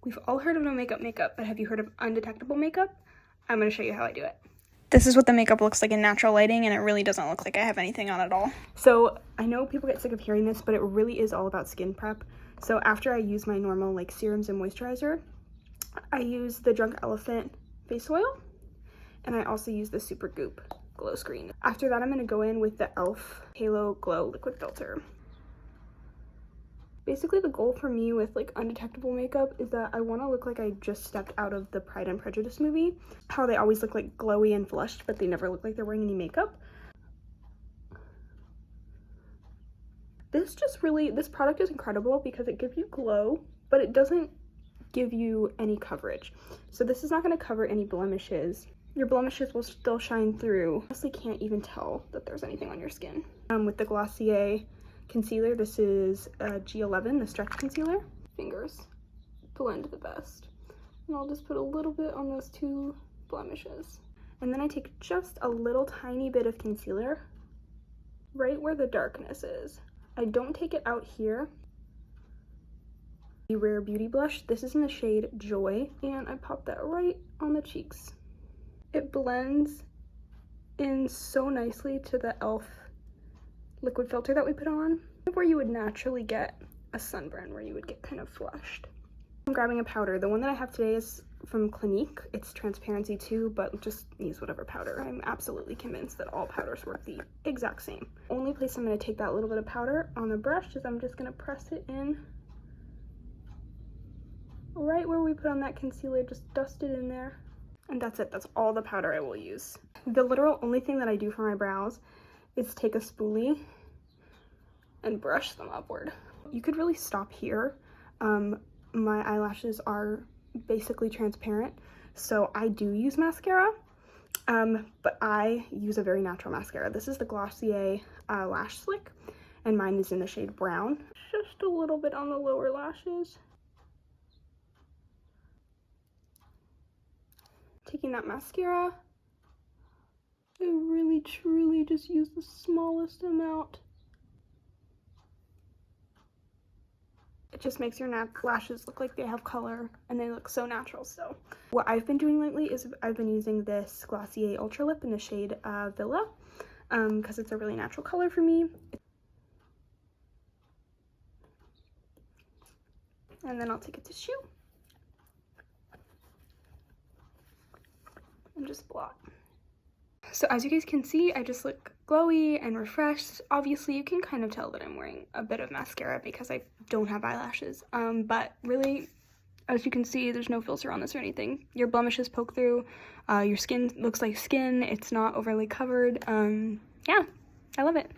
We've all heard of no makeup makeup, but have you heard of undetectable makeup? I'm going to show you how I do it. This is what the makeup looks like in natural lighting, and it really doesn't look like I have anything on at all. So I know people get sick of hearing this, but it really is all about skin prep. So after I use my normal like serums and moisturizer, I use the Drunk Elephant face oil, and I also use the Super Goop glow screen. After that, I'm going to go in with the e.l.f. Halo Glow liquid filter. Basically, the goal for me with like undetectable makeup is that I want to look like I just stepped out of the Pride and Prejudice movie. How they always look like glowy and flushed, but they never look like they're wearing any makeup. This product is incredible because it gives you glow, but it doesn't give you any coverage. So this is not going to cover any blemishes. Your blemishes will still shine through. I honestly can't even tell that there's anything on your skin. With the Glossier concealer, this is G11, the stretch concealer. Fingers blend the best. And I'll just put a little bit on those two blemishes. And then I take just a little tiny bit of concealer right where the darkness is. I don't take it out here. The Rare Beauty blush, this is in the shade Joy, and I pop that right on the cheeks. It blends in so nicely to the e.l.f. liquid filter that we put on, where you would naturally get a sunburn, where you would get kind of flushed. I'm grabbing a powder. The one that I have today is from Clinique. It's transparency too, but just use whatever powder. I'm absolutely convinced that all powders work the exact same. Only place I'm going to take that little bit of powder on the brush is I'm just going to press it in right where we put on that concealer, just dust it in there. And that's it. That's all the powder I will use. The literal only thing that I do for my brows is take a spoolie and brush them upward. You could really stop here. My eyelashes are basically transparent, so I do use mascara, but I use a very natural mascara. This is the Glossier Lash Slick, and mine is in the shade Brown. Just a little bit on the lower lashes. Taking that mascara, I really truly just use the smallest amount. It just makes your lashes look like they have color and they look so natural. So what I've been doing lately is I've been using this Glossier Ultra Lip in the shade Villa, because it's a really natural color for me. And then I'll take a tissue and just blot. So as you guys can see, I just look glowy and refreshed. Obviously, you can kind of tell that I'm wearing a bit of mascara because I don't have eyelashes. But really, as you can see, there's no filter on this or anything. Your blemishes poke through. Your skin looks like skin. It's not overly covered. Yeah, I love it.